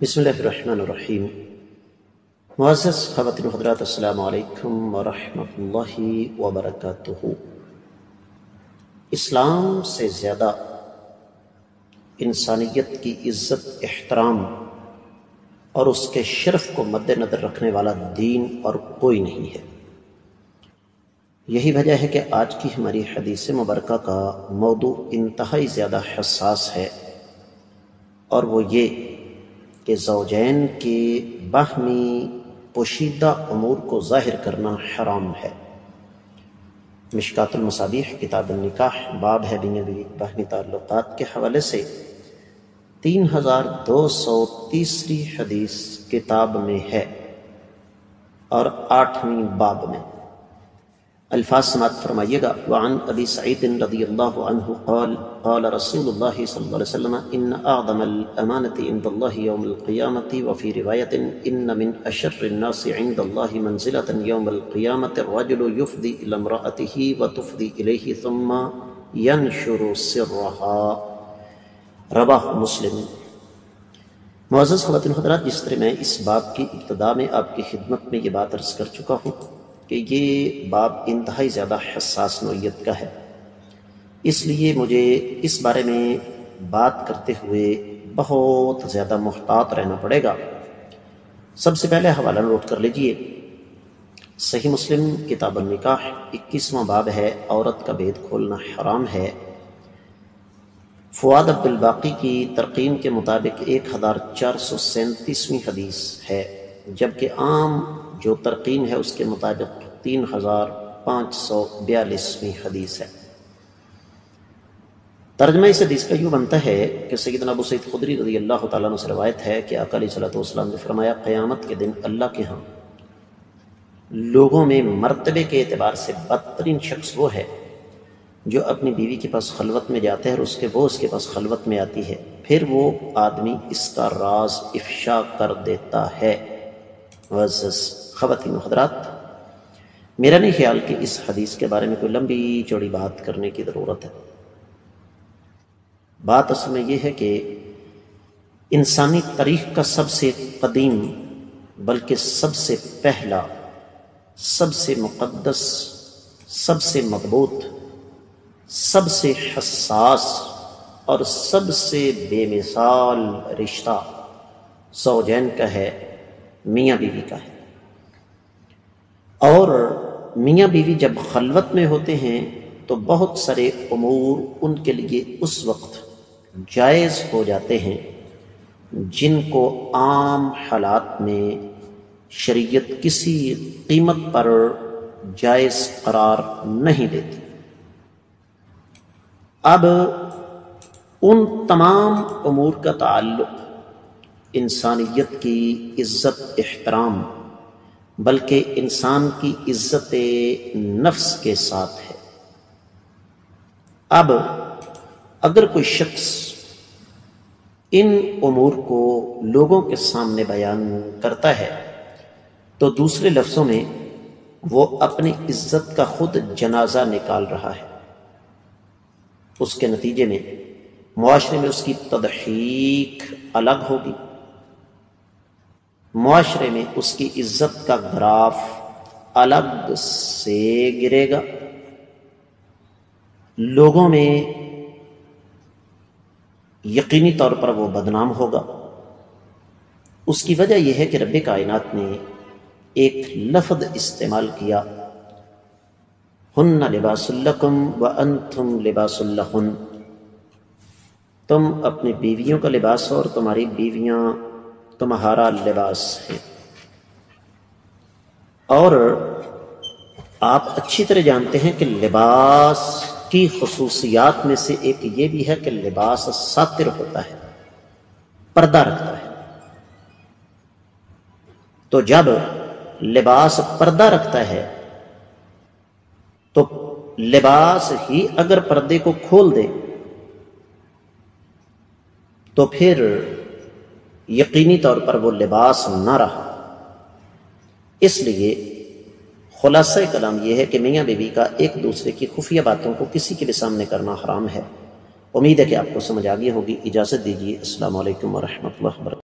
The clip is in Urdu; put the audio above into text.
بسم اللہ الرحمن الرحیم۔ معزز خواتین و حضرات، السلام علیکم ورحمۃ اللہ وبرکاتہ۔ اسلام سے زیادہ انسانیت کی عزت، احترام اور اس کے شرف کو مد نظر رکھنے والا دین اور کوئی نہیں ہے۔ یہی وجہ ہے کہ آج کی ہماری حدیث مبارکہ کا موضوع انتہائی زیادہ حساس ہے، اور وہ یہ کہ زوجین کے باہمی پوشیدہ امور کو ظاہر کرنا حرام ہے۔ مشکات المصابیح کتاب النکاح باب ہے باہمی تعلقات کے حوالے سے 3230 حدیث کتاب میں ہے اور 8ویں باب میں۔ الفاظ سماعت فرمائیے گا۔ وعن ابی سعید رضی اللہ عنہ قال قال رسول اللہ صلی اللہ علیہ وسلم ان اعظم الامانة عند اللہ یوم القیامة وفی روایت ان من اشر الناس عند اللہ منزلة یوم القیامة الرجل یفضی الى امرأته وتفضی الیہ ثم ینشر سرها، رواہ مسلم۔ معزز خواتین حضرات، جس طرح میں اس باب کی ابتدا میں آپ کی خدمت میں یہ بات عرض کر چکا ہوں کہ یہ باب انتہائی زیادہ حساس نوعیت کا ہے، اس لیے مجھے اس بارے میں بات کرتے ہوئے بہت زیادہ محتاط رہنا پڑے گا۔ سب سے پہلے حوالہ نوٹ کر لیجئے، صحیح مسلم کتاب النکاح 21واں باب ہے، عورت کا بید کھولنا حرام ہے۔ فؤاد عبد الباقی کی ترقیم کے مطابق 1437ویں حدیث ہے، جبکہ عام جو ترقیم ہے اس کے مطابق 3542ویں حدیث ہے۔ ترجمہ اس حدیث کا یوں بنتا ہے کہ سیدنا ابو سعید خدری رضی اللہ تعالیٰ عنہ سے روایت ہے کہ آقا علیہ الصلوۃ والسلام نے فرمایا، قیامت کے دن اللہ کے ہاں لوگوں میں مرتبے کے اعتبار سے بدترین شخص وہ ہے جو اپنی بیوی کے پاس خلوت میں جاتا ہے اور وہ اس کے پاس خلوت میں آتی ہے، پھر وہ آدمی اس کا راز افشا کر دیتا ہے۔ معزز خواتین و حضرات، میرا نہیں خیال کہ اس حدیث کے بارے میں کوئی لمبی چوڑی بات کرنے کی ضرورت ہے۔ بات اصل میں یہ ہے کہ انسانی تاریخ کا سب سے قدیم بلکہ سب سے پہلا، سب سے مقدس، سب سے مضبوط، سب سے حساس اور سب سے بے مثال رشتہ زوجین کا ہے، میاں بیوی کا ہے۔ اور میاں بیوی جب خلوت میں ہوتے ہیں تو بہت سارے امور ان کے لیے اس وقت جائز ہو جاتے ہیں جن کو عام حالات میں شریعت کسی قیمت پر جائز قرار نہیں دیتی۔ اب ان تمام امور کا تعلق انسانیت کی عزت، احترام بلکہ انسان کی عزت نفس کے ساتھ ہے۔ اب اگر کوئی شخص ان امور کو لوگوں کے سامنے بیان کرتا ہے تو دوسرے لفظوں میں وہ اپنی عزت کا خود جنازہ نکال رہا ہے۔ اس کے نتیجے میں معاشرے میں اس کی تضحیک الگ ہوگی، معاشرے میں اس کی عزت کا گراف الگ سے گرے گا، لوگوں میں یقینی طور پر وہ بدنام ہوگا۔ اس کی وجہ یہ ہے کہ رب کائنات نے ایک لفظ استعمال کیا، ہن لباس لکم وانتم لباس لہن، تم اپنی بیویوں کا لباس ہو اور تمہاری بیویاں تمہارا لباس ہے۔ اور آپ اچھی طرح جانتے ہیں کہ لباس کی خصوصیات میں سے ایک یہ بھی ہے کہ لباس ساتر ہوتا ہے، پردہ رکھتا ہے۔ تو جب لباس پردہ رکھتا ہے تو لباس ہی اگر پردے کو کھول دے تو پھر یقینی طور پر وہ لباس نہ رہا۔ اس لیے خلاصہ کلام یہ ہے کہ میاں بیوی کا ایک دوسرے کی خفیہ باتوں کو کسی کے بھی سامنے کرنا حرام ہے۔ امید ہے کہ آپ کو سمجھ آ گئی ہوگی۔ اجازت دیجیے، السلام علیکم ورحمۃ اللہ وبرکاتہ۔